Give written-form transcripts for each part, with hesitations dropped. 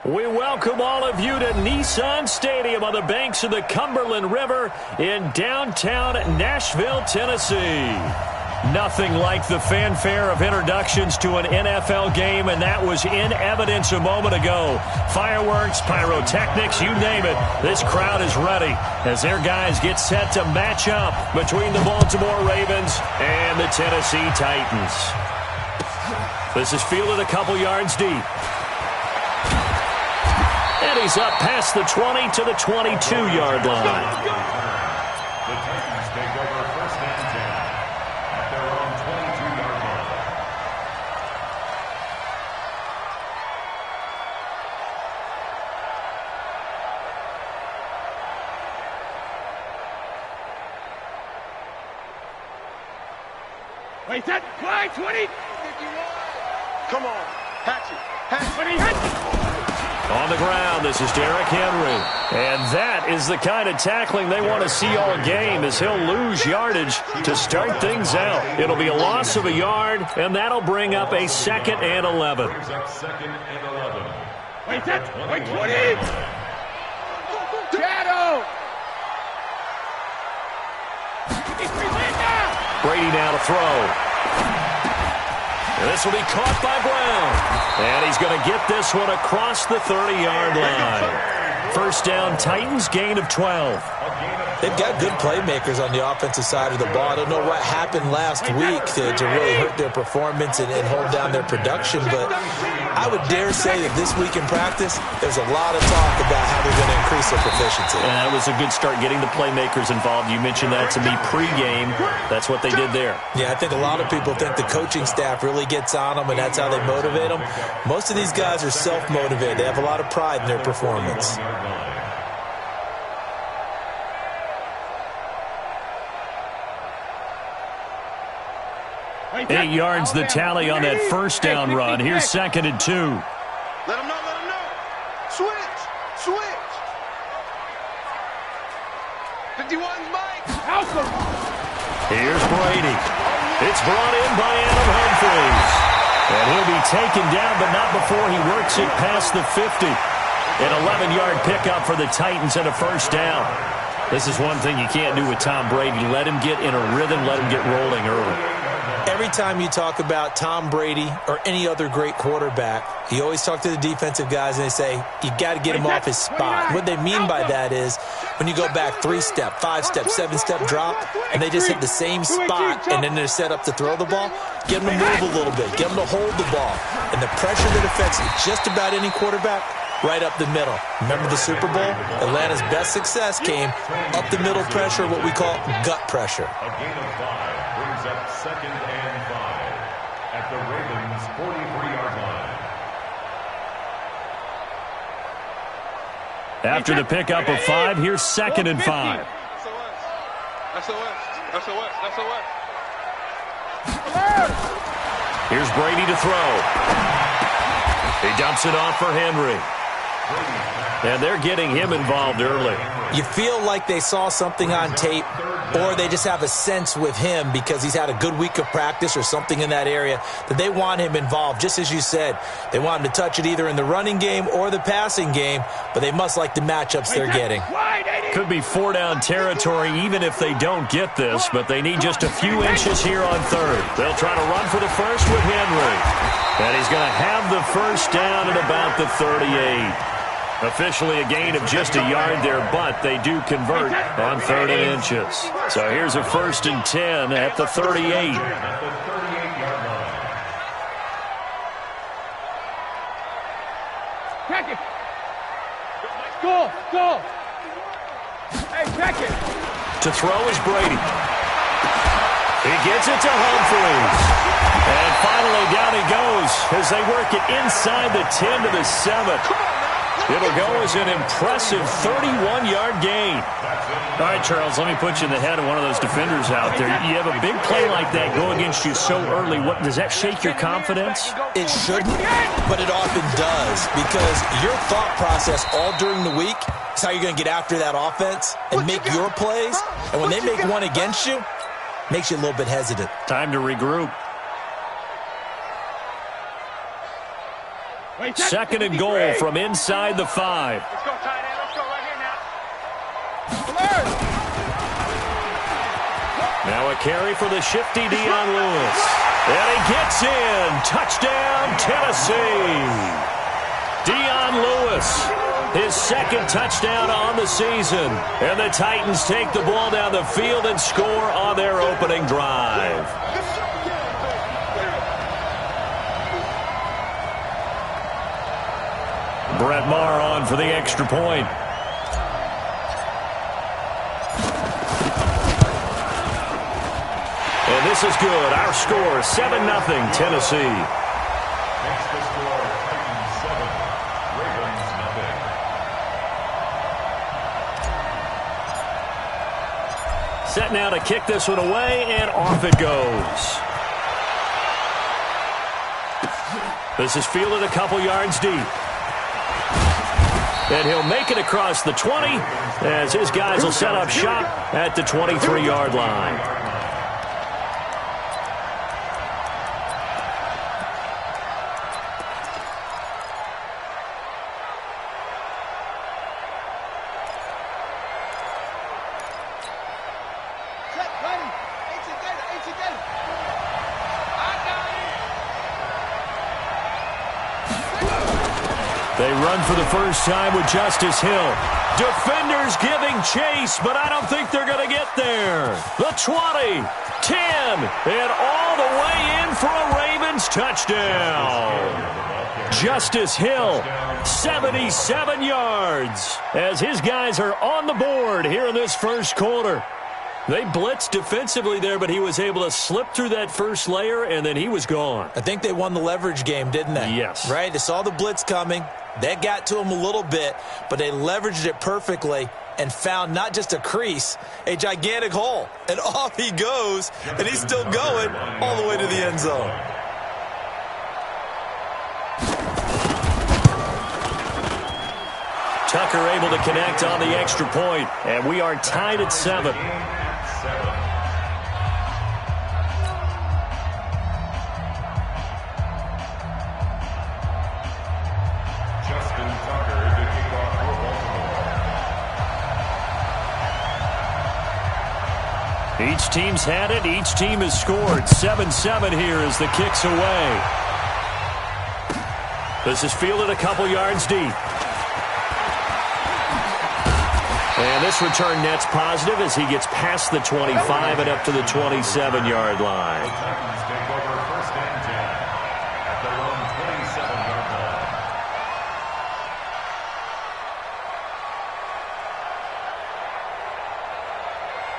We welcome all of you to Nissan Stadium on the banks of the Cumberland River in downtown Nashville, Tennessee. Nothing like the fanfare of introductions to an NFL game, and that was in evidence a moment ago. Fireworks, pyrotechnics, you name it. This crowd is ready as their guys get set to match up between the Baltimore Ravens and the Tennessee Titans. This is fielded a couple yards deep. And he's up past the 20 to the 22-yard line. The Titans take over first and 10 at their own 22-yard line. Wait, that fly, 20. Come on, hatchet, hatchet, hatchet. On the ground, this is Derrick Henry. And that is the kind of tackling they want to see all game, as he'll lose yardage to start things out. It'll be a loss of a yard, and that'll bring up a 2nd and 11. Brings up 2nd and 11. Wait, that, wait, 20. Shadow. Brady now to throw. And this will be caught by Brown. And he's going to get this one across the 30-yard line. First down, Titans, gain of 12. They've got good playmakers on the offensive side of the ball. I don't know what happened last week to really hurt their performance and hold down their production, but I would dare say that this week in practice, there's a lot of talk about how they're going to increase their proficiency. And that was a good start, getting the playmakers involved. You mentioned that to me pregame. That's what they did there. Yeah, I think a lot of people think the coaching staff really gets on them, and that's how they motivate them. Most of these guys are self-motivated. They have a lot of pride in their performance. 8 yards the tally on that first down run. Here's 2nd and 2. Let him know, let him know. Switch, switch. 51's Mike. Here's Brady. It's brought in by Adam Humphries. And he'll be taken down, but not before he works it past the 50. An 11-yard pickup for the Titans and a first down. This is one thing you can't do with Tom Brady. Let him get in a rhythm, let him get rolling early. Every time you talk about Tom Brady or any other great quarterback, you always talk to the defensive guys and they say, you got to get him off his spot. What they mean by that is when you go back 3-step, 5-step, 7-step drop, and they just hit the same spot and then they're set up to throw the ball, get them to move a little bit, get them to hold the ball. And the pressure that affects just about any quarterback, right up the middle. Remember the Super Bowl? Atlanta's best success came up the middle pressure, what we call gut pressure. A gain of 5 brings up 2nd and 5 at the Ravens' 43-yard line. After the pickup of 5, here's 2nd and 5. Here's Brady to throw. He dumps it off for Henry. And they're getting him involved early. You feel like they saw something on tape, or they just have a sense with him because he's had a good week of practice or something in that area that they want him involved. Just as you said, they want him to touch it either in the running game or the passing game, but they must like the matchups they're getting. Could be 4-down territory even if they don't get this, but they need just a few inches here on 3rd. They'll try to run for the first with Henry. And he's going to have the first down at about the 38. Officially a gain of just a yard there, but they do convert on 3rd and inches. So here's a 1st and 10 at the 38. Go. Hey, Beckett. To throw is Brady. He gets it to Humphries. And finally down he goes as they work it inside the 10 to the 7. It'll go as an impressive 31-yard gain. All right, Charles, let me put you in the head of one of those defenders out there. You have a big play like that go against you so early. What does that shake your confidence? It shouldn't, but it often does, because your thought process all during the week is how you're going to get after that offense and make your plays. And when they make one against you, it makes you a little bit hesitant. Time to regroup. Second and goal from inside the 5. Let's go, tight end. Let's go right here now. Now a carry for the shifty Deion Lewis. And he gets in. Touchdown, Tennessee. Deion Lewis, his second touchdown on the season. And the Titans take the ball down the field and score on their opening drive. Brett Maher on for the extra point. And this is good. Our score, 7-0 Tennessee. Makes the score Titans 7, Ravens 0. Set now to kick this one away, and off it goes. This is fielded a couple yards deep. And he'll make it across the 20 as his guys will set up shop at the 23-yard line. They run for the first time with Justice Hill. Defenders giving chase, but I don't think they're going to get there. The 20, 10, and all the way in for a Ravens touchdown. Justice Hill, 77 yards, as his guys are on the board here in this first quarter. They blitzed defensively there, but he was able to slip through that first layer, and then he was gone. I think they won the leverage game, didn't they? Yes. Right? They saw the blitz coming. That got to him a little bit, but they leveraged it perfectly and found not just a crease, a gigantic hole. And off he goes, and he's still going all the way to the end zone. Tucker able to connect on the extra point, and we are tied at 7. Each team's had it. Each team has scored. 7-7 here as the kick's away. This is fielded a couple yards deep. And this return net's positive as he gets past the 25 and up to the 27-yard line. The Titans take over first and 10 at their own 27-yard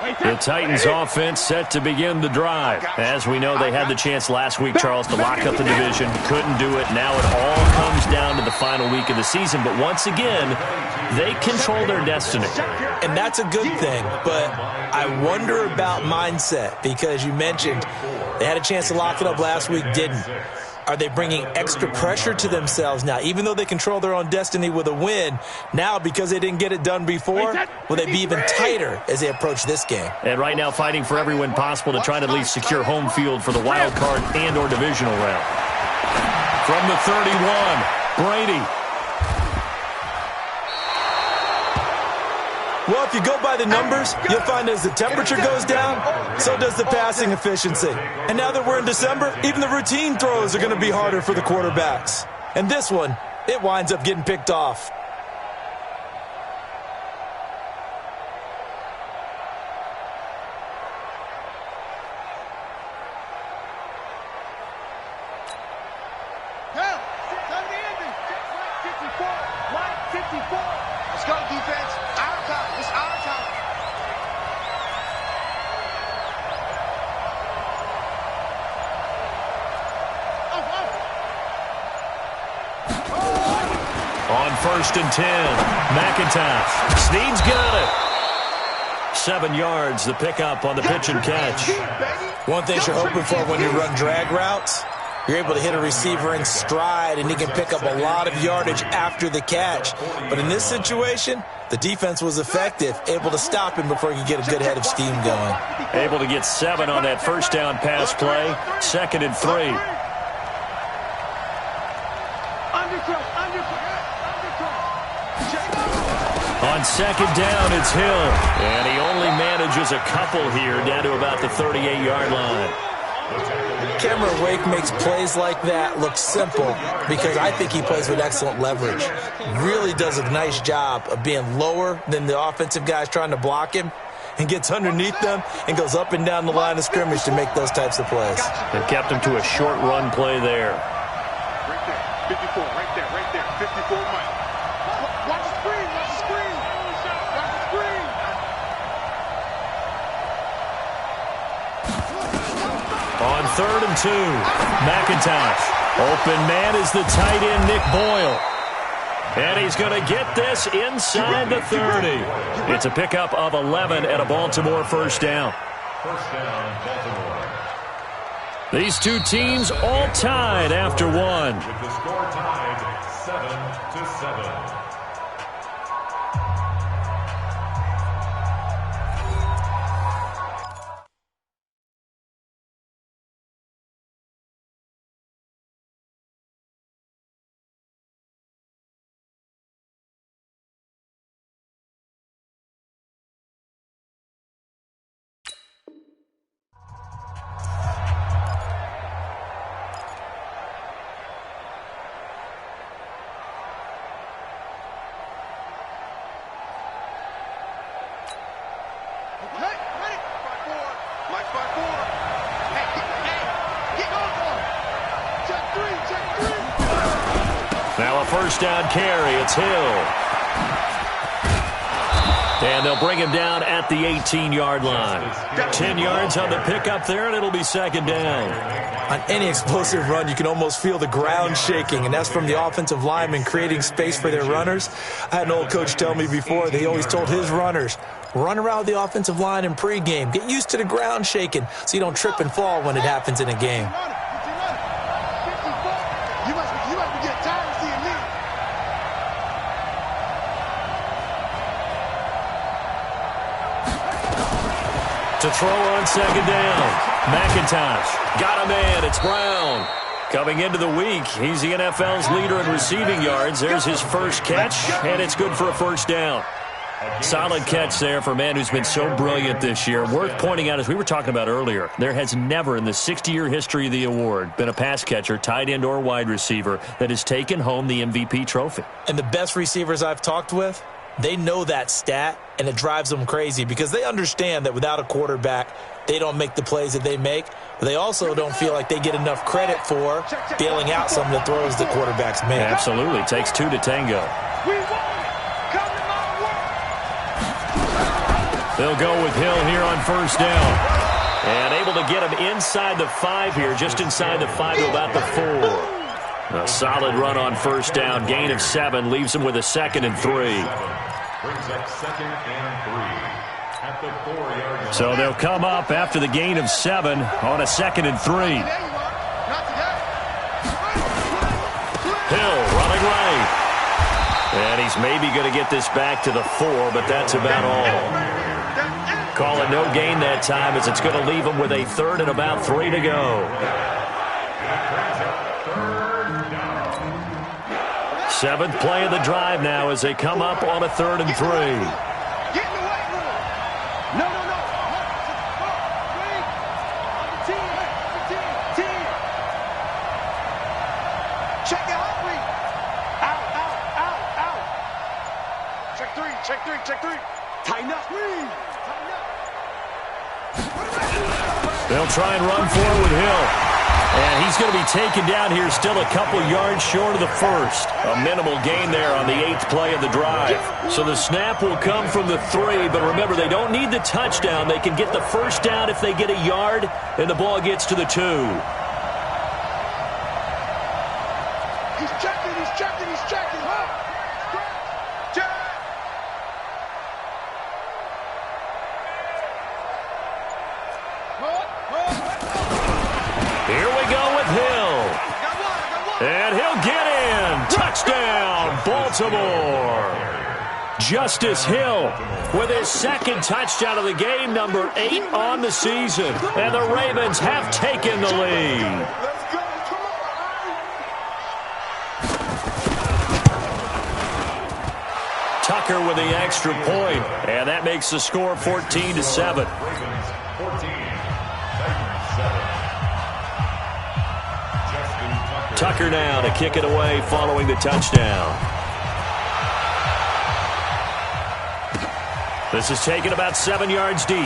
line. The Titans offense set to begin the drive. As we know, they had the chance last week, Charles, to lock up the division. Couldn't do it. Now it all comes down to the final week of the season. But once again, they control their destiny. And that's a good thing. But I wonder about mindset because you mentioned they had a chance to lock it up last week, didn't. Are they bringing extra pressure to themselves now? Even though they control their own destiny with a win, now because they didn't get it done before, will they be even tighter as they approach this game? And right now fighting for every win possible to try to at least secure home field for the wild card and or divisional round. From the 31, Brady. Well, if you go by the numbers, you'll find as the temperature goes down, so does the passing efficiency. And now that we're in December, even the routine throws are going to be harder for the quarterbacks. And this one, it winds up getting picked off. Let's go, defense. Our time. It's our time. On 1st and 10, McIntosh. Snead's got it. 7 yards, the pickup on the pitch and catch. One thing you're hoping for when you run drag routes, you're able to hit a receiver in stride, and he can pick up a lot of yardage after the catch. But in this situation, the defense was effective, able to stop him before he could get a good head of steam going. Able to get 7 on that first down pass play. 2nd and 3. Under pressure. On second down, it's Hill. And he only manages a couple here down to about the 38-yard line. Cameron Wake makes plays like that look simple because I think he plays with excellent leverage. Really does a nice job of being lower than the offensive guys trying to block him and gets underneath them and goes up and down the line of scrimmage to make those types of plays. And kept him to a short run play there. Right there, 54, right there, 54 Mike. Watch the screen, watch the screen. Watch the screen. On 3rd and 2, McIntosh. Open man is the tight end, Nick Boyle. And he's going to get this inside the 30. It's a pickup of 11 and a Baltimore first down. First down, Baltimore. These two teams all tied after one. With the score tied 7-7. Now a first down carry. It's Hill. And they'll bring him down at the 18-yard line. 10 yards on the pickup there, and it'll be second down. On any explosive run, you can almost feel the ground shaking, and that's from the offensive linemen creating space for their runners. I had an old coach tell me before that he always told his runners, run around the offensive line in pregame. Get used to the ground shaking so you don't trip and fall when it happens in a game. To throw on second down. McIntosh got a man. It's Brown. Coming into the week, he's the NFL's leader in receiving yards. There's his first catch, and it's good for a first down. Solid catch there for a man who's been so brilliant this year. Worth pointing out, as we were talking about earlier, there has never in the 60-year history of the award been a pass catcher, tight end, or wide receiver that has taken home the MVP trophy. And the best receivers I've talked with, they know that stat, and it drives them crazy because they understand that without a quarterback, they don't make the plays that they make. But they also don't feel like they get enough credit for bailing out some of the throws the quarterbacks make. Absolutely. Takes two to tango. They'll go with Hill here on first down. And able to get him inside the 5 here, just inside the 5 to about the 4. A solid run on first down. Gain of 7 leaves him with a 2nd and 3. Brings up 2nd and 3 at the 4-yard line. So they'll come up after the gain of 7 on a 2nd and 3. Hill running right. And he's maybe going to get this back to the 4, but that's about all. Call it no gain that time as it's going to leave him with a 3rd and about 3 to go. Seventh play of the drive now as they come up on a 3rd and 3. Check three. Tighten up. They'll try and run forward with Hill. And he's going to be taken down here still a couple yards short of the 1st. A minimal gain there on the 8th play of the drive. So the snap will come from the 3, but remember, they don't need the touchdown. They can get the first down if they get a yard, and the ball gets to the 2. He's checking. Here we go with Hill. And he'll get in. Touchdown, Baltimore. Justice Hill with his 2nd touchdown of the game, number 8 on the season. And the Ravens have taken the lead. Tucker with the extra point, and that makes the score 14-7. Ravens 14, Titans 7. Tucker now to kick it away following the touchdown. This is taken about 7 yards deep.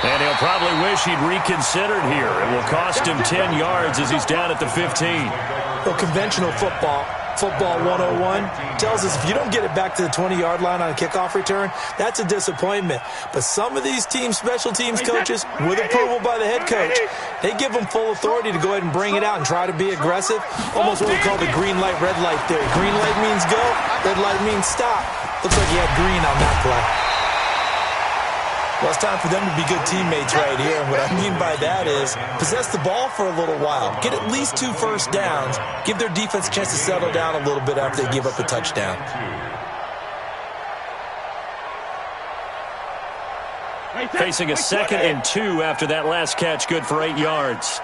And he'll probably wish he'd reconsidered here. It will cost him 10 yards as he's down at the 15. Well, conventional football 101, tells us if you don't get it back to the 20-yard line on a kickoff return, that's a disappointment. But some of these special teams coaches, with approval by the head coach, they give them full authority to go ahead and bring it out and try to be aggressive. Almost what we call the green light, red light theory. Green light means go, red light means stop. Looks like he had green on that play. Well, it's time for them to be good teammates right here. And what I mean by that is possess the ball for a little while. Get at least 2 first downs. Give their defense a chance to settle down a little bit after they give up a touchdown. Facing a 2nd and 2 after that last catch, good for 8 yards.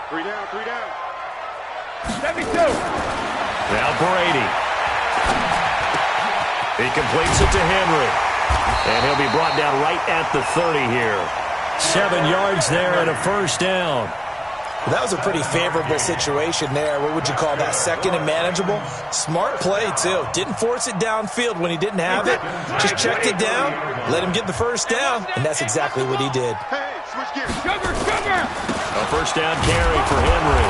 3 down, 3 down. 72. Now Brady. He completes it to Henry. And he'll be brought down right at the 30 here. 7 yards there and a first down. Well, that was a pretty favorable situation there. What would you call that? 2nd and manageable? Smart play, too. Didn't force it downfield when he didn't have it. Just checked it down, let him get the first down, and that's exactly what he did. Hey, switch gears. Sugar. A first down carry for Henry.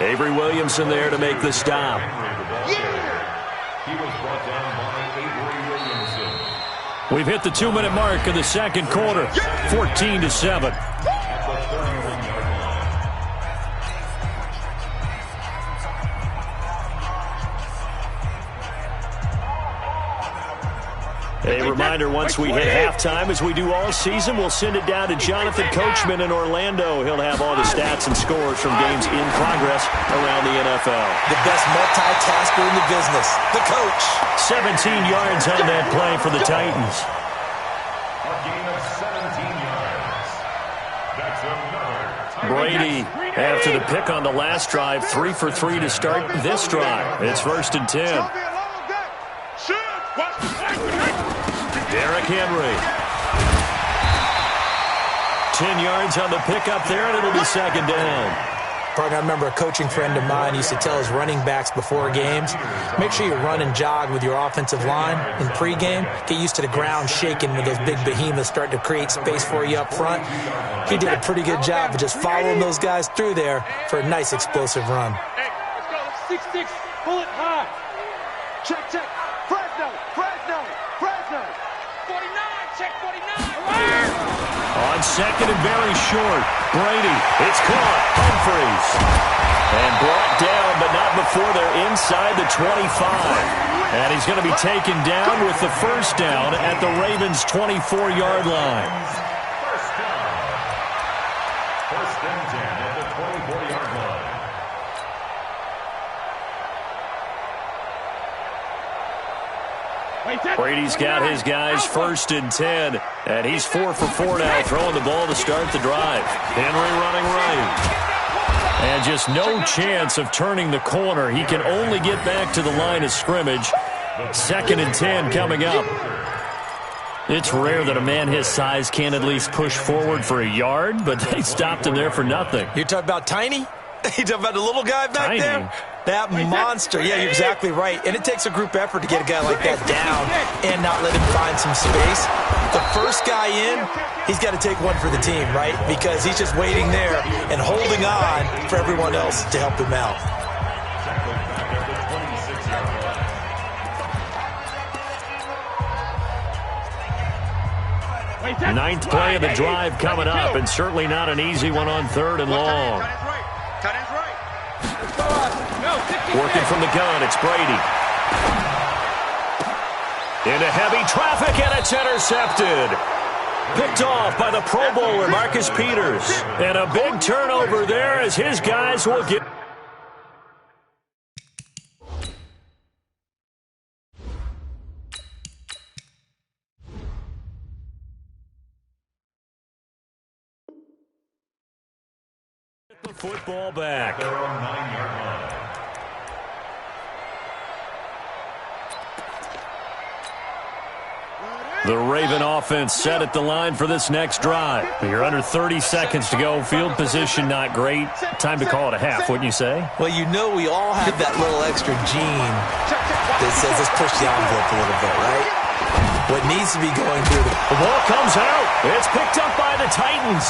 Avery Williamson there to make the stop. He was brought down by Avery Williamson. We've hit the 2-minute mark of the second quarter, 14-7. At the 31-yard line. A reminder, once we hit halftime, as we do all season, we'll send it down to Jonathan Coachman in Orlando. He'll have all the stats and scores from games in progress around the NFL. The best multitasker in the business, the coach. 17 yards on that play for the Titans. A gain of 17 yards. That's another. Brady, after the pick on the last drive, 3 for 3 to start this drive. It's 1st and 10. Derrick Henry. 10 yards on the pickup there, and it'll be 2nd down. Partner, I remember a coaching friend of mine used to tell his running backs before games, make sure you run and jog with your offensive line in pregame. Get used to the ground shaking when those big behemoths start to create space for you up front. He did a pretty good job of just following those guys through there for a nice explosive run. Hey, let's go. 6-6. Pull it high. Check. Fresno. 49. Check 49. On 2nd and very short, Brady. It's caught. Humphries. And brought down, but not before they're inside the 25. And he's going to be taken down with the first down at the Ravens' 24-yard line. First down. 1st and 10 at the 24-yard line. Brady's got his guys 1st and 10, and he's 4 for 4 now, throwing the ball to start the drive. Henry running right. And just no chance of turning the corner. He can only get back to the line of scrimmage. 2nd and 10 coming up. It's rare that a man his size can't at least push forward for a yard, but they stopped him there for nothing. You're talking about Tiny? You talking about the little guy back Tiny. there? That monster. Yeah, you're exactly right. And it takes a group effort to get a guy like that down and not let him find some space. The first guy in, he's got to take one for the team, right? Because he's just waiting there and holding on for everyone else to help him out. Ninth play of the drive coming up, and certainly not an easy one on 3rd and long. Tight end's right. Working from the gun, it's Brady. Into heavy traffic, and it's intercepted. Picked off by the Pro Bowler, Marcus Peters. And a big turnover there as his guys will get... the football back. Their own 9-yard line. The Raven offense set at the line for this next drive. You're under 30 seconds to go. Field position not great. Time to call it a half, wouldn't you say? Well, you know we all have that little extra gene that says let's push the envelope a little bit, right? What needs to be going through the ball comes out. It's picked up by the Titans.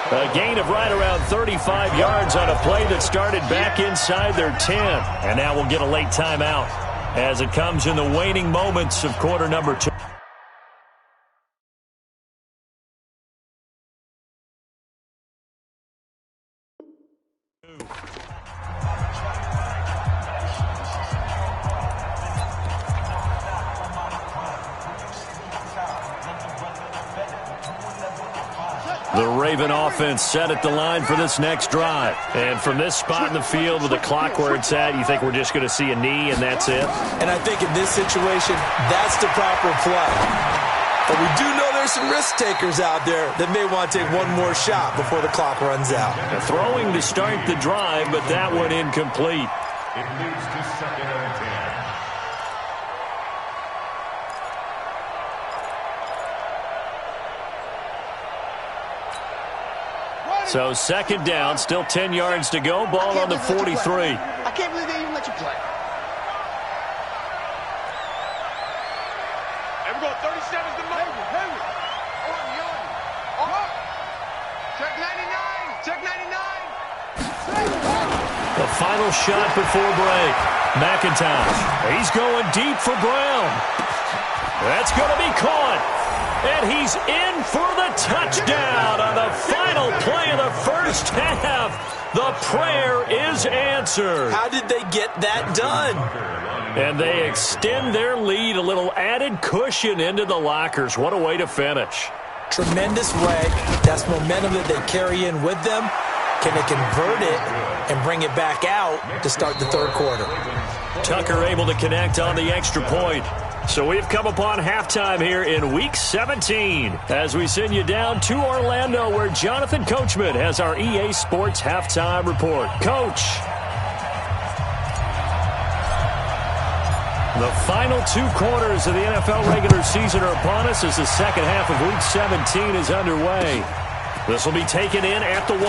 A gain of right around 35 yards on a play that started back inside their 10. And now we'll get a late timeout as it comes in the waning moments of quarter number 2. The Raven offense set at the line for this next drive. And from this spot in the field with the clock where it's at, you think we're just going to see a knee and that's it? And I think in this situation, that's the proper play. But we do know there's some risk takers out there that may want to take one more shot before the clock runs out. Throwing to start the drive, but that one incomplete. It leads to 2nd and 10. So 2nd down, still 10 yards to go. Ball on the 43. I can't believe they even let you play. There we go. 37's the moment. Check 99. Check 99. The final shot before break. McIntosh. He's going deep for Brown. That's going to be caught. And he's in for the touchdown on the final play of the first half. The prayer is answered. How did they get that done? And they extend their lead, a little added cushion into the lockers. What a way to finish. Tremendous way. That's momentum that they carry in with them. Can they convert it and bring it back out to start the 3rd quarter? Tucker able to connect on the extra point. So we've come upon halftime here in Week 17 as we send you down to Orlando where Jonathan Coachman has our EA Sports Halftime Report. Coach. The final 2 quarters of the NFL regular season are upon us as the second half of Week 17 is underway. This will be taken in at the 1.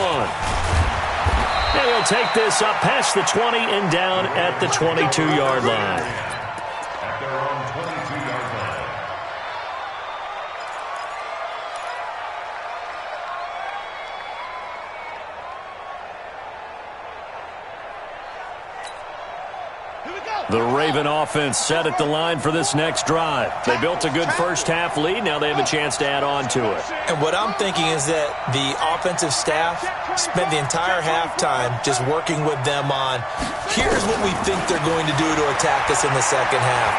And he'll take this up past the 20 and down at the 22-yard line. At their own 22-yard line. The Raven offense set at the line for this next drive. They built a good first half lead. Now they have a chance to add on to it. And what I'm thinking is that the offensive staff spent the entire halftime just working with them on, here's what we think they're going to do to attack us in the second half.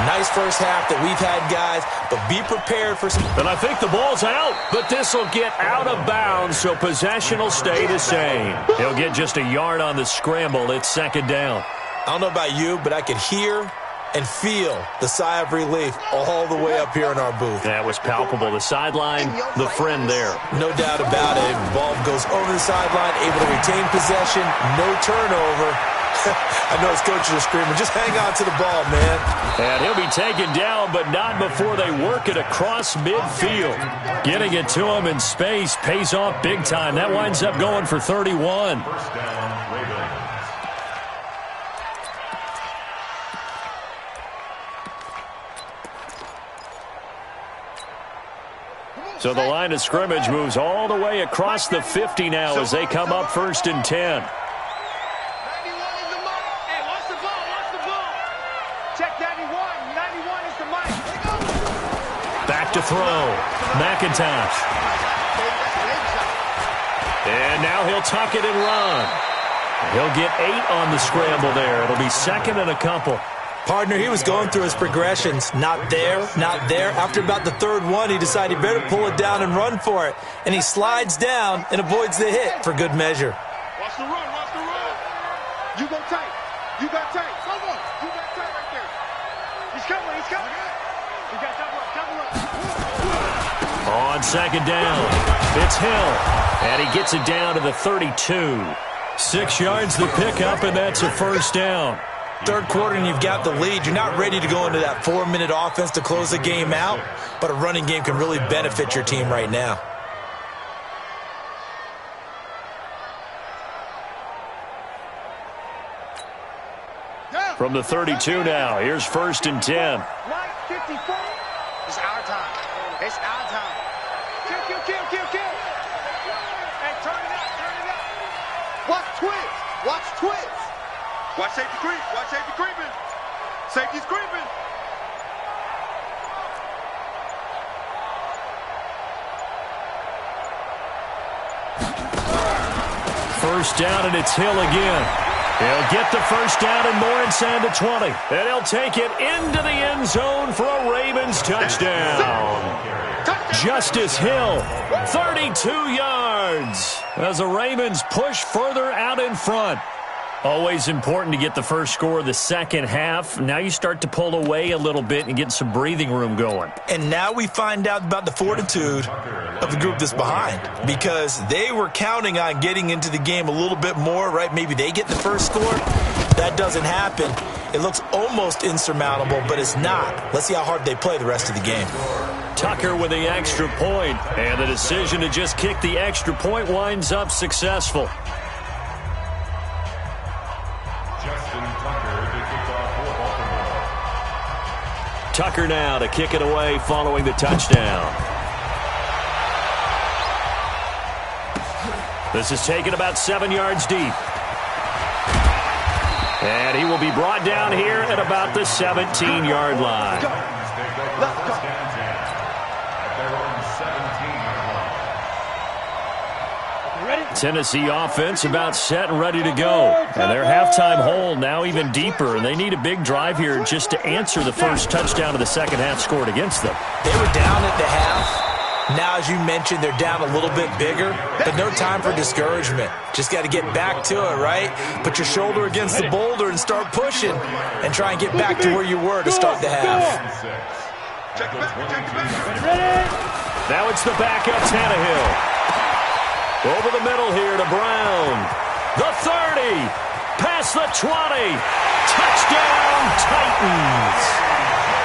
Nice first half that we've had, guys, but be prepared for some... And I think the ball's out, but this will get out of bounds, so possession will stay the same. He'll get just a yard on the scramble. It's 2nd down. I don't know about you, but I could hear and feel the sigh of relief all the way up here in our booth. That was palpable. The sideline, the friend there. No doubt about it. Ball goes over the sideline, able to retain possession, no turnover. I know his coaches are screaming, just hang on to the ball, man. And he'll be taken down, but not before they work it across midfield. Getting it to him in space pays off big time. That winds up going for 31. First down, Ravens. So the line of scrimmage moves all the way across the 50 now as they come up 1st and 10. 91 is the mark. Hey, watch the ball. Watch the ball. Check 91. 91 is the mark. Back to throw. McIntosh. And now he'll tuck it and run. He'll get 8 on the scramble there. It'll be 2nd and a couple. Partner, he was going through his progressions. Not there, not there. After about the 3rd one, he decided he better pull it down and run for it. And he slides down and avoids the hit for good measure. Watch the run. Watch the run. You go tight. You got tight. Come on. You got tight right there. He's coming. He's coming. You got double up. Double up. On on second down. It's Hill, and he gets it down to the 32. 6 yards the pickup, and that's a first down. Third quarter and you've got the lead. You're not ready to go into that 4-minute offense to close the game out, but a running game can really benefit your team right now. From the 32 now, here's 1st and 10. 54. It's our time. It's our time. Kill. Hey, turn it up. Watch twins. Watch safety creep. Watch safety creeping. Safety's creeping. First down, and it's Hill again. He'll get the first down and more inside the 20. And he'll take it into the end zone for a Ravens touchdown. Justice Hill, 32 yards, as the Ravens push further out in front. Always important to get the first score of the second half. Now you start to pull away a little bit and get some breathing room going. And now we find out about the fortitude of the group that's behind, because they were counting on getting into the game a little bit more, right? Maybe they get the first score. That doesn't happen. It looks almost insurmountable, but it's not. Let's see how hard they play the rest of the game. Tucker with the extra point, and the decision to just kick the extra point winds up successful. Tucker now to kick it away following the touchdown. This is taken about 7 yards deep. And he will be brought down here at about the 17-yard line. Tennessee offense about set and ready to go. And their halftime hole now even deeper. And they need a big drive here just to answer the first touchdown of the second half scored against them. They were down at the half. Now, as you mentioned, they're down a little bit bigger, but no time for discouragement. Just got to get back to it, right? Put your shoulder against the boulder and start pushing and try and get back to where you were to start the half. Now it's the backup Tannehill. Over the middle here to Brown. The 30. Past the 20. Touchdown, Titans.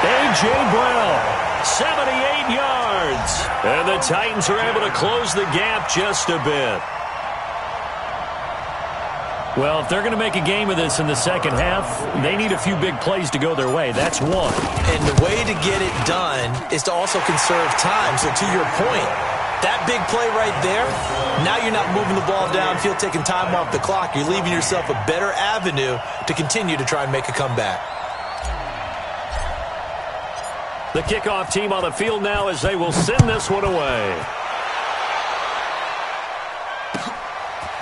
A.J. Brown, 78 yards. And the Titans are able to close the gap just a bit. Well, if they're going to make a game of this in the second half, they need a few big plays to go their way. That's one. And the way to get it done is to also conserve time. So to your point, that big play right there, now you're not moving the ball downfield, taking time off the clock. You're leaving yourself a better avenue to continue to try and make a comeback. The kickoff team on the field now as they will send this one away.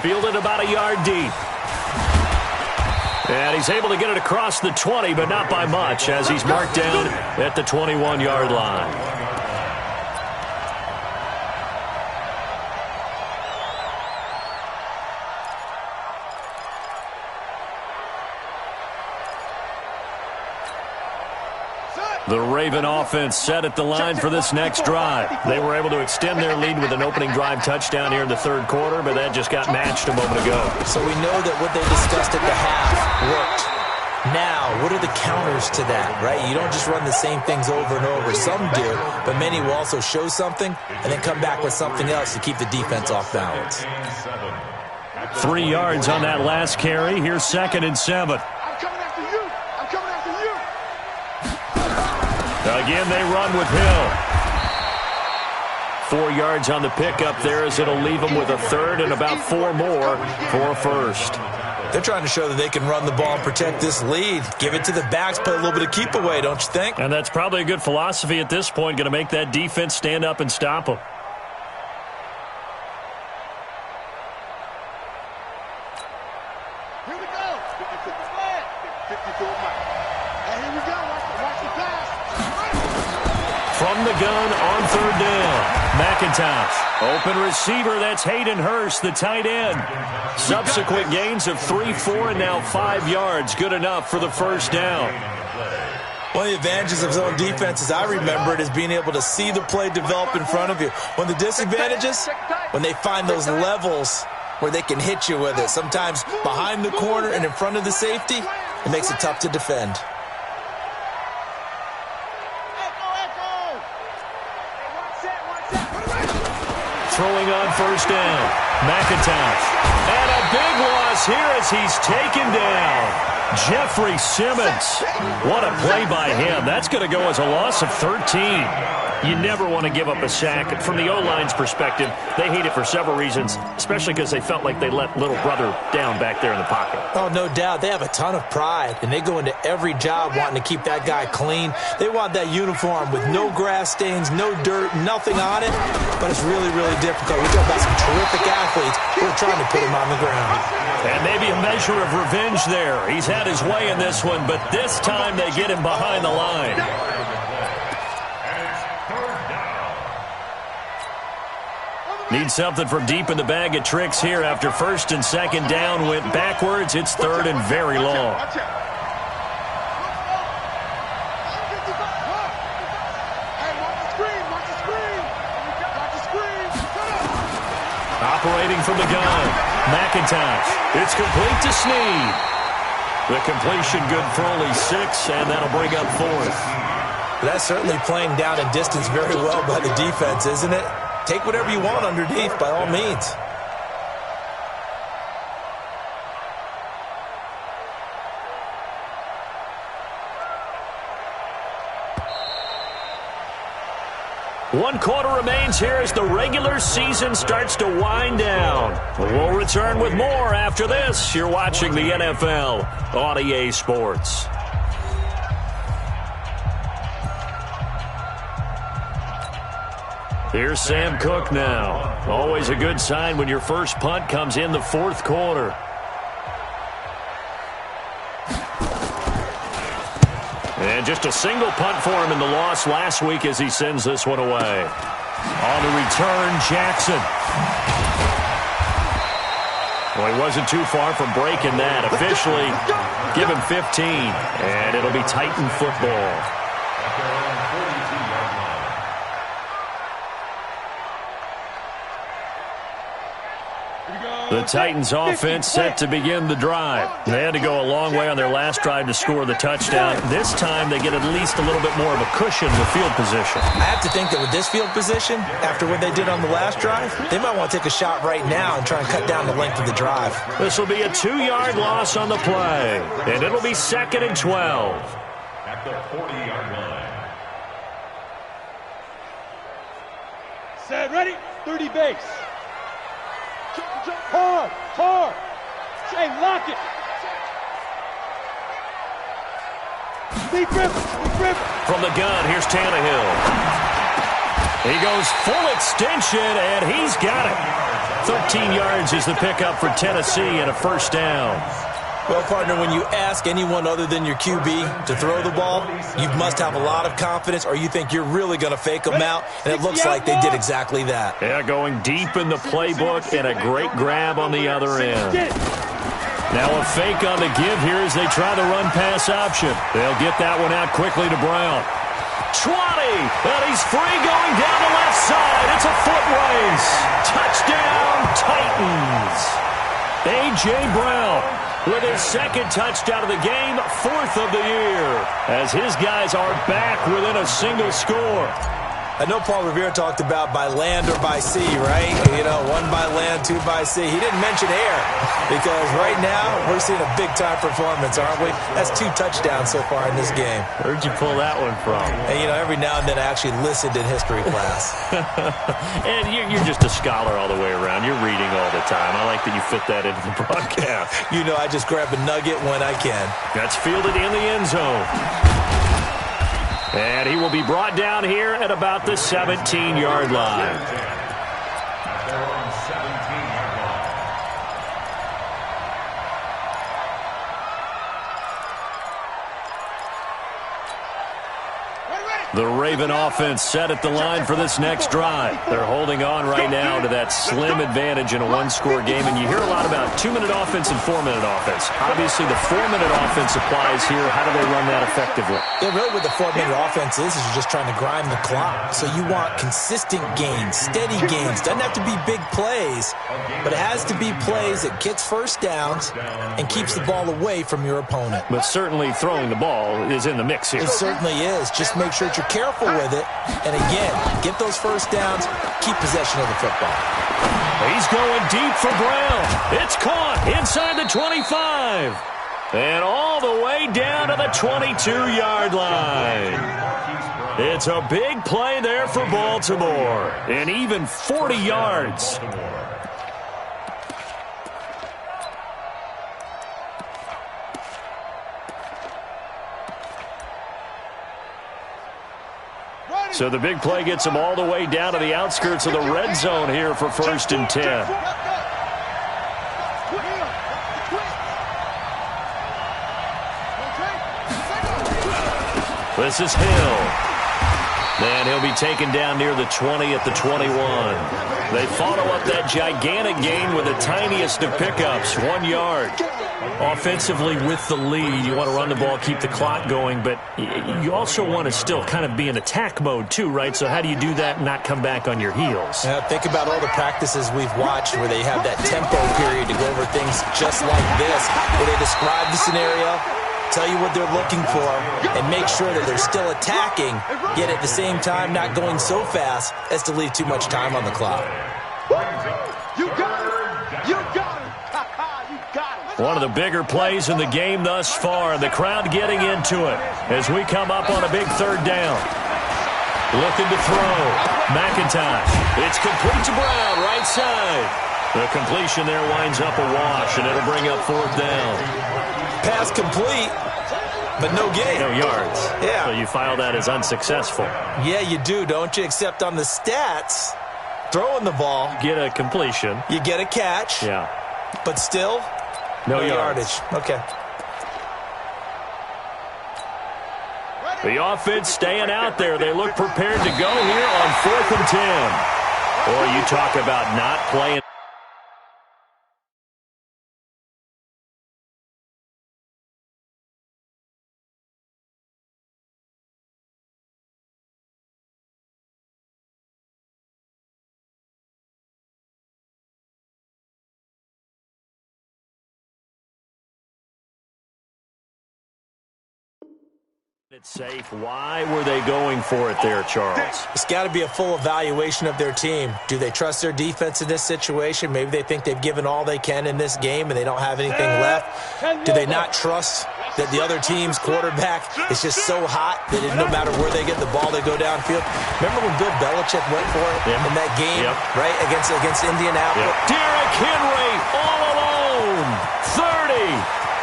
Fielded about a yard deep. And he's able to get it across the 20, but not by much, as he's marked down at the 21-yard line. The Raven offense set at the line for this next drive. They were able to extend their lead with an opening drive touchdown here in the third quarter, but that just got matched a moment ago. So we know that what they discussed at the half worked. Now, what are the counters to that, right? You don't just run the same things over and over. Some do, but many will also show something and then come back with something else to keep the defense off balance. 3 yards on that last carry. Here's 2nd and 7. Again, they run with Hill. 4 yards on the pickup there, as it'll leave them with a third and about 4 more for a first. They're trying to show that they can run the ball and protect this lead. Give it to the backs, play a little bit of keep away, don't you think? And that's probably a good philosophy at this point, going to make that defense stand up and stop them. Here we go. 54 miles. And here we go. Watch the pass. From the gun on 3rd down. McIntosh. Open receiver. That's Hayden Hurst, the tight end. Subsequent gains of 3, 4, and now 5 yards. Good enough for the first down. One of the advantages of zone defense, as I remember it, is being able to see the play develop in front of you. One of the disadvantages, when they find those levels where they can hit you with it, sometimes behind the corner and in front of the safety, it makes it tough to defend. Throwing on first down. McIntosh. And a big loss here as he's taken down. Jeffrey Simmons. What a play by him. That's going to go as a loss of 13. You never want to give up a sack. From the O-line's perspective, they hate it for several reasons, especially because they felt like they let little brother down back there in the pocket. Oh, no doubt. They have a ton of pride, and they go into every job wanting to keep that guy clean. They want that uniform with no grass stains, no dirt, nothing on it, but it's really, really difficult. We're talking about some terrific athletes who are trying to put him on the ground. And maybe a measure of revenge there. He's had his way in this one, but this time they get him behind the line. Need something from deep in the bag of tricks here after first and second down went backwards. It's third and very long. Operating from the gun, McIntosh. It's complete to Snead. The completion good for only 6, and that'll bring up fourth. That's certainly playing down and distance very well by the defense, isn't it? Take whatever you want underneath, by all means. One quarter remains here as the regular season starts to wind down. We'll return with more after this. You're watching the NFL on EA Sports. Here's Sam Cook now. Always a good sign when your first punt comes in the fourth quarter. And just a single punt for him in the loss last week as he sends this one away. On the return, Jackson. Well, he wasn't too far from breaking that. Officially, give him 15, and it'll be Titan football. The Titans offense set to begin the drive. They had to go a long way on their last drive to score the touchdown. This time they get at least a little bit more of a cushion with field position. I have to think that with this field position, after what they did on the last drive, they might want to take a shot right now and try and cut down the length of the drive. This will be a 2-yard loss on the play, and it'll be 2nd and 12. At the 40-yard line. Set, ready, 30 base. Hard, hard. Hey, lock it. Deep rip. From the gun, here's Tannehill. He goes full extension, and he's got it. 13 yards is the pickup for Tennessee and a first down. Well, partner, when you ask anyone other than your QB to throw the ball, you must have a lot of confidence, or you think you're really going to fake them out, and it looks like they did exactly that. Yeah, going deep in the playbook and a great grab on the other end. Now a fake on the give here as they try the run-pass option. They'll get that one out quickly to Brown. 20, and he's free going down the left side. It's a foot race. Touchdown, Titans. A.J. Brown with his second touchdown of the game, 4th of the year, as his guys are back within a single score. I know Paul Revere talked about by land or by sea, right? You know, 1 by land, 2 by sea. He didn't mention air because right now we're seeing a big-time performance, aren't we? That's 2 touchdowns so far in this game. Where'd you pull that one from? And, you know, every now and then I actually listened in history class. And you're just a scholar all the way around. You're reading all the time. I like that you fit that into the broadcast. You know, I just grab a nugget when I can. That's fielded in the end zone. And he will be brought down here at about the 17-yard line. The Raven offense set at the line for this next drive. They're holding on right now to that slim advantage in a one-score game, and you hear a lot about 2-minute offense and 4-minute offense. Obviously, the 4-minute offense applies here. How do they run that effectively? Yeah, really what the 4-minute offense is you're just trying to grind the clock. So you want consistent gains, steady gains. Doesn't have to be big plays, but it has to be plays that gets first downs and keeps the ball away from your opponent. But certainly throwing the ball is in the mix here. It certainly is. Just make sure that you're careful with it. And again, get those first downs, keep possession of the football. He's going deep for Brown. It's caught inside the 25. And all the way down to the 22-yard line. It's a big play there for Baltimore. And even 40 yards. So the big play gets them all the way down to the outskirts of the red zone here for 1st and 10. This is Hill. And he'll be taken down near the 20 at the 21. They follow up that gigantic gain with the tiniest of pickups, 1 yard. Offensively with the lead, you want to run the ball, keep the clock going, but you also want to still kind of be in attack mode too, right? So how do you do that and not come back on your heels? Think about all the practices we've watched where they have that tempo period to go over things just like this, where they describe the scenario, tell you what they're looking for, and make sure that they're still attacking, yet at the same time not going so fast as to leave too much time on the clock. You got it! You got it! You got it! One of the bigger plays in the game thus far, and the crowd getting into it as we come up on a big 3rd down. Looking to throw. McIntosh. It's complete to Brown, right side. The completion there winds up a wash, and it'll bring up 4th down. Pass complete, but no gain. No yards. Yeah. So you file that as unsuccessful. Yeah, you do, don't you? Except on the stats, throwing the ball. Get a completion. You get a catch. Yeah. But still, no yardage. Okay. The offense staying out there. They look prepared to go here on 4th and 10. Boy, you talk about not playing. It's safe. Why were they going for it there, Charles? It's got to be a full evaluation of their team. Do they trust their defense in this situation? Maybe they think they've given all they can in this game and they don't have anything left. Do they not trust that the other team's quarterback is just so hot that no matter where they get the ball, they go downfield? Remember when Bill Belichick went for it in that game, right, against Indianapolis? Derrick Henry all alone. 30,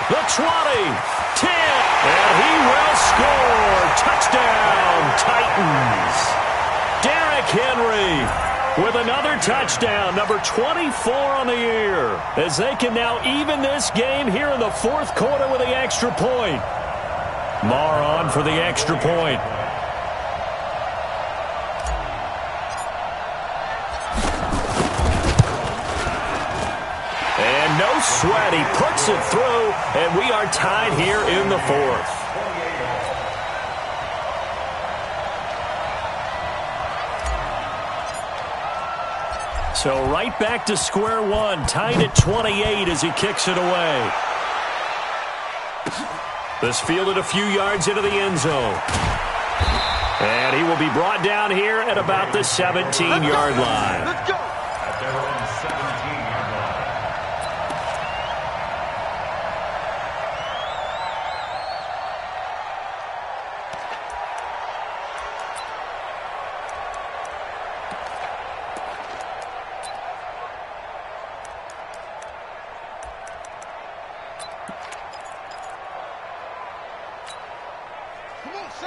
the 20. 10, and he will score. Touchdown, Titans. Derrick Henry with another touchdown, number 24 on the year, as they can now even this game here in the 4th quarter with the extra point. Marr on for the extra point. And no sweat, he puts it through, and we are tied here in the 4th. So right back to square one, tied at 28 as he kicks it away. This fielded a few yards into the end zone. And he will be brought down here at about the 17-yard line. Let's go! At their own 17-yard line.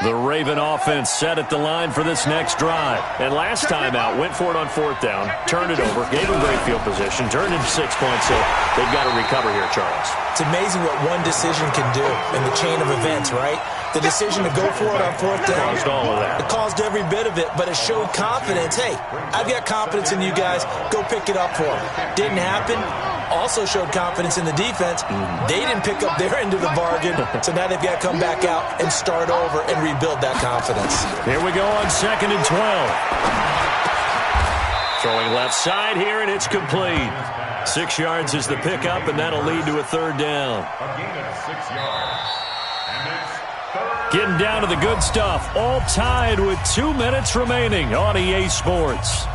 The Raven offense set at the line for this next drive. And last time out, went for it on 4th down, turned it over, gave him great field position, turned into 6 points, so they've got to recover here, Charles. It's amazing what one decision can do in the chain of events, right? The decision to go for it on fourth down. Caused all of that. It caused every bit of it, but it showed confidence. Hey, I've got confidence in you guys. Go pick it up for them. Didn't happen. Also showed confidence in the defense. They didn't pick up their end of the bargain, so now they've got to come back out and start over and rebuild that confidence. Here we go on 2nd and 12. Throwing left side here, and it's complete. 6 yards is the pickup, and that'll lead to a third down. A gain of 6 yards. And it's third. Getting down to the good stuff. All tied with 2 minutes remaining on EA Sports.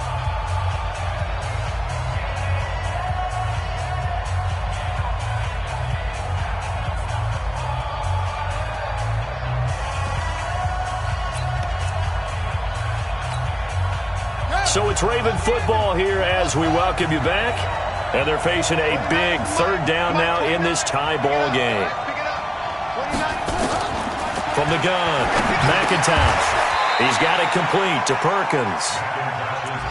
So it's Raven football here as we welcome you back. And they're facing a big third down now in this tie ball game. From the gun, McIntosh. He's got it complete to Perkins.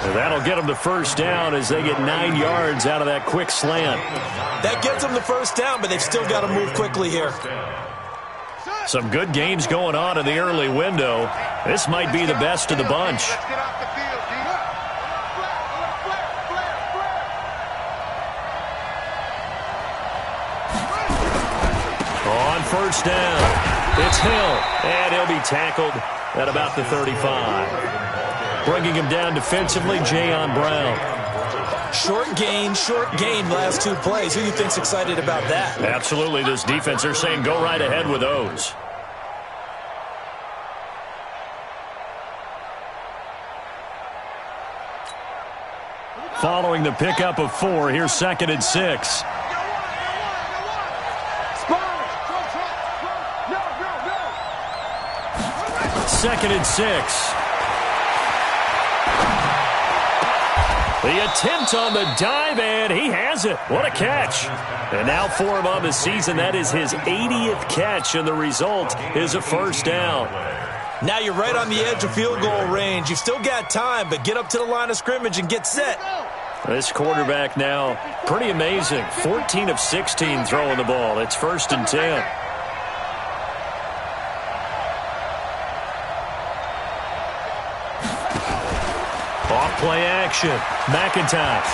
And that'll get him the first down as they get 9 yards out of that quick slant. That gets them the first down, but they've still got to move quickly here. Some good games going on in the early window. This might be the best of the bunch. Let's get off the field, D. On first down, it's Hill, and he'll be tackled at about the 35. Bringing him down defensively, Jayon Brown. Short gain last 2 plays. Who do you think's excited about that? Absolutely, this defense, they're saying go right ahead with those. Following the pickup of 4, here's 2nd and 6. Second and 6. The attempt on the dive, and he has it. What a catch. And now for him on the season, that is his 80th catch, and the result is a first down. Now you're right on the edge of field goal range. You've still got time, but get up to the line of scrimmage and get set. This quarterback now, pretty amazing. 14 of 16 throwing the ball. It's 1st and 10. Off-play action. McIntosh.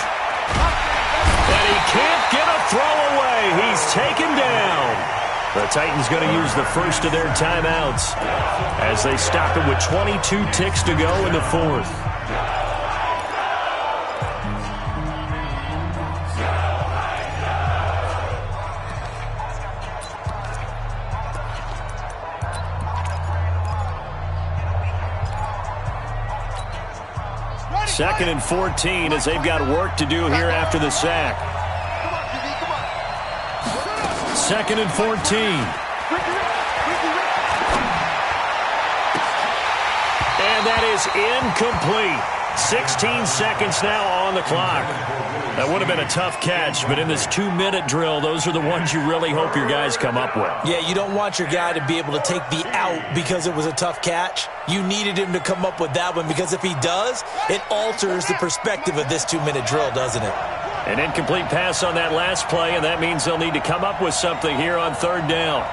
And he can't get a throw away. He's taken down. The Titans going to use the first of their timeouts as they stop it with 22 ticks to go in the 4th. Second and 14 as they've got work to do here after the sack. 2nd and 14. And that is incomplete. 16 seconds now on the clock. That would have been a tough catch, but in this 2-minute drill, those are the ones you really hope your guys come up with. Yeah, you don't want your guy to be able to take the out because it was a tough catch. You needed him to come up with that one because if he does, it alters the perspective of this 2-minute drill, doesn't it? An incomplete pass on that last play, and that means they'll need to come up with something here on third down.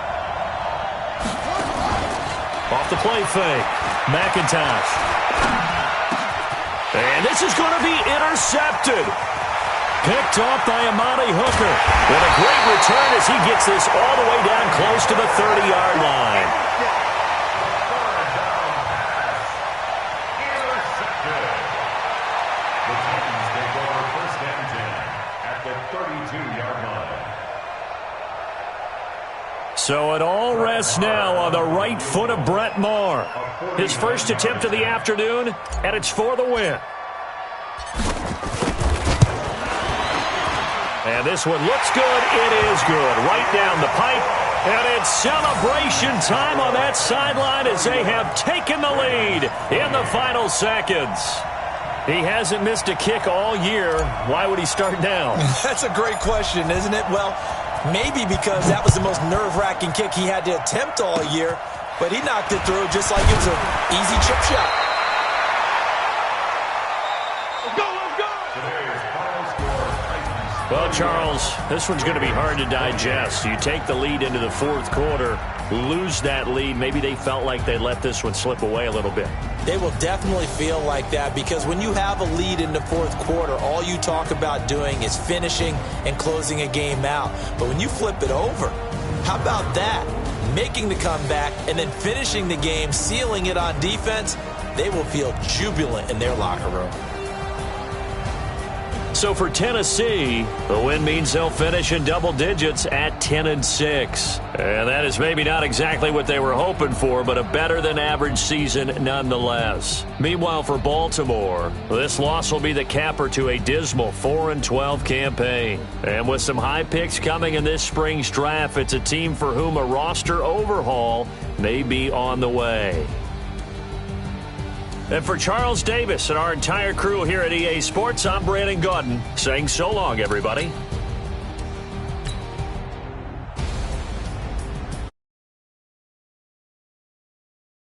Off the play fake, McIntosh. And this is going to be intercepted. Picked off by Amani Hooker. With a great return as he gets this all the way down close to the 30-yard line. The Titans take over 1st and 10 at the 32-yard line. So it all rests now on the right foot of Brett Maher. His first attempt of the afternoon, and it's for the win. And this one looks good. It is good. Right down the pipe. And it's celebration time on that sideline as they have taken the lead in the final seconds. He hasn't missed a kick all year. Why would he start now? That's a great question, isn't it? Well, maybe because that was the most nerve-wracking kick he had to attempt all year, but he knocked it through just like it was an easy chip shot. Well, Charles, this one's going to be hard to digest. You take the lead into the fourth quarter, lose that lead. Maybe they felt like they let this one slip away a little bit. They will definitely feel like that because when you have a lead in the fourth quarter, all you talk about doing is finishing and closing a game out. But when you flip it over, how about that? Making the comeback and then finishing the game, sealing it on defense, they will feel jubilant in their locker room. So for Tennessee, the win means they'll finish in double digits at 10-6. And that is maybe not exactly what they were hoping for, but a better-than-average season nonetheless. Meanwhile, for Baltimore, this loss will be the capper to a dismal 4-12 campaign. And with some high picks coming in this spring's draft, it's a team for whom a roster overhaul may be on the way. And for Charles Davis and our entire crew here at EA Sports, I'm Brandon Gaudin saying so long, everybody.